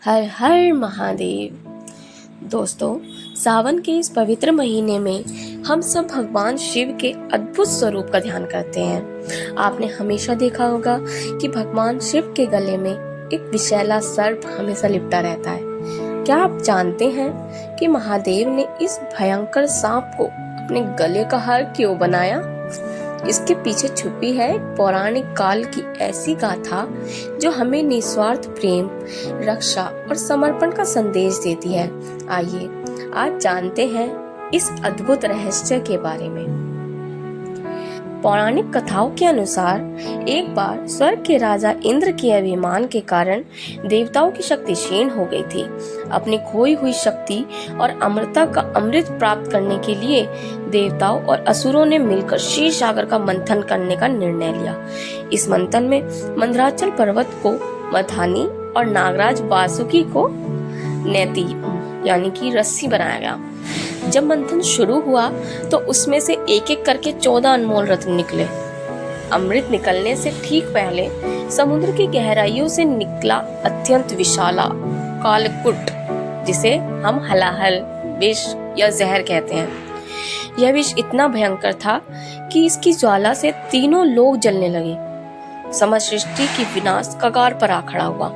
हर हर महादेव। दोस्तों, सावन के इस पवित्र महीने में हम सब भगवान शिव के अद्भुत स्वरूप का ध्यान करते हैं। आपने हमेशा देखा होगा कि भगवान शिव के गले में एक विषैला सर्प हमेशा लिपटा रहता है। क्या आप जानते हैं कि महादेव ने इस भयंकर सांप को अपने गले का हार क्यों बनाया? इसके पीछे छुपी है एक पौराणिक काल की ऐसी गाथा जो हमें निस्वार्थ प्रेम, रक्षा और समर्पण का संदेश देती है। आइए आज जानते हैं इस अद्भुत रहस्य के बारे में। पौराणिक कथाओं के अनुसार एक बार स्वर्ग के राजा इंद्र के अभिमान के कारण देवताओं की शक्ति क्षीण हो गई थी। अपनी खोई हुई शक्ति और अमरता का अमृत प्राप्त करने के लिए देवताओं और असुरों ने मिलकर क्षीर सागर का मंथन करने का निर्णय लिया। इस मंथन में मंदराचल पर्वत को मधानी और नागराज वासुकी को नेति यानी कि रस्सी बनाया गया। जब मंथन शुरू हुआ तो उसमें से एक एक करके 14 अनमोल रत्न निकले। अमृत निकलने से ठीक पहले समुद्र की गहराइयों से निकला अत्यंत विशाला कालकूट, जिसे हम हलाहल, विष या जहर कहते हैं। यह विष इतना भयंकर था कि इसकी ज्वाला से तीनों लोग जलने लगे। समस्त सृष्टि की विनाश कगार पर आ खड़ा हुआ।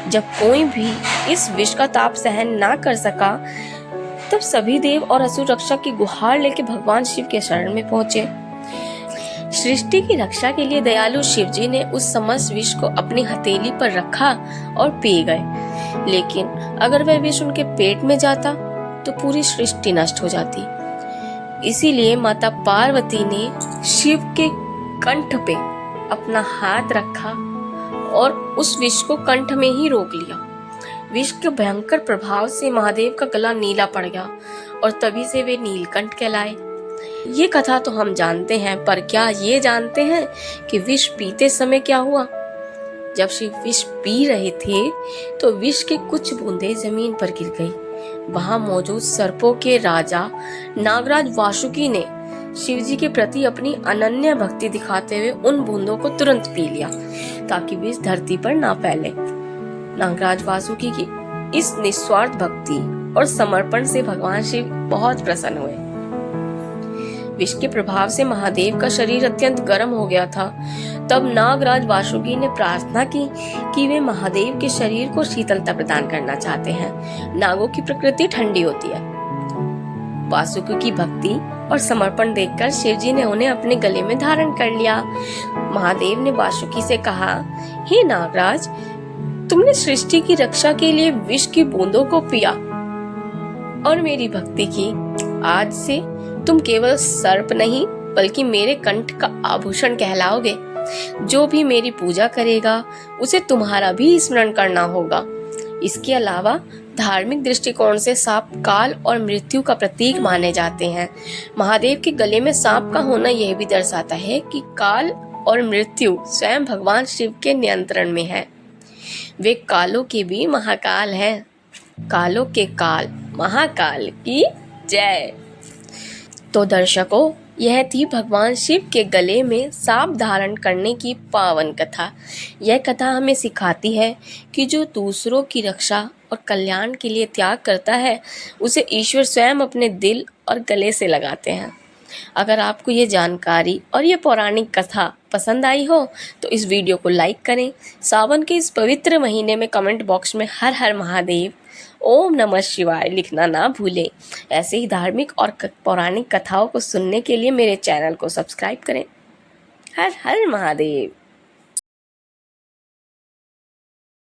जब कोई भी इस विष का ताप सहन ना कर सका, तब सभी देव और असुर रक्षा की गुहार लेके भगवान शिव के शरण में पहुंचे। सृष्टि की रक्षा के लिए दयालु शिव जी ने उस समस्त विष को अपनी हथेली पर रखा और पी गए। लेकिन अगर वह विष उनके पेट में जाता तो पूरी सृष्टि नष्ट हो जाती। इसीलिए माता पार्वती ने शिव के कंठ पे अपना हाथ रखा और उस विष को कंठ में ही रोक लिया। विष के भयंकर प्रभाव से महादेव का गला नीला पड़ गया और तभी से वे नीलकंठ कहलाए। ये कथा तो हम जानते हैं, पर क्या ये जानते हैं कि विष पीते समय क्या हुआ? जब शिव विष पी रहे थे तो विष के कुछ बूंदें जमीन पर गिर गई। वहां मौजूद सर्पों के राजा नागराज वासुकी ने शिव जी के प्रति अपनी अनन्य भक्ति दिखाते हुए उन बूंदों को तुरंत पी लिया ताकि विष धरती पर ना फैले। नागराज वासुकी की इस निस्वार्थ भक्ति और समर्पण से भगवान शिव बहुत प्रसन्न हुए। विष के प्रभाव से महादेव का शरीर अत्यंत गर्म हो गया था। तब नागराज वासुकी ने प्रार्थना की कि वे महादेव के शरीर को शीतलता प्रदान करना चाहते हैं। नागों की प्रकृति ठंडी होती है। वासुकी की भक्ति और समर्पण देखकर शिवजी ने उन्हें अपने गले में धारण कर लिया। महादेव ने वासुकी से कहा, हे नागराज, तुमने सृष्टि की रक्षा के लिए विष की बूंदों को पिया और मेरी भक्ति की। आज से तुम केवल सर्प नहीं बल्कि मेरे कंठ का आभूषण कहलाओगे। जो भी मेरी पूजा करेगा उसे तुम्हारा भी स्मरण करना होगा। इसके अलावा धार्मिक दृष्टिकोण से सांप काल और मृत्यु का प्रतीक माने जाते हैं। महादेव के गले में सांप का होना यह भी दर्शाता है कि काल और मृत्यु स्वयं भगवान शिव के नियंत्रण में है। वे कालों के भी महाकाल हैं। कालों के काल महाकाल की जय। तो दर्शकों, यह थी भगवान शिव के गले में सांप धारण करने की पावन कथा। यह कथा हमें सिखाती है कि जो दूसरों की रक्षा और कल्याण के लिए त्याग करता है, उसे ईश्वर स्वयं अपने दिल और गले से लगाते हैं। अगर आपको ये जानकारी और ये पौराणिक कथा पसंद आई हो तो इस वीडियो को लाइक करें। सावन के इस पवित्र महीने में कमेंट बॉक्स में हर हर महादेव, ओम नमः शिवाय लिखना ना भूलें। ऐसे ही धार्मिक और पौराणिक कथाओं को सुनने के लिए मेरे चैनल को सब्सक्राइब करें। हर हर महादेव।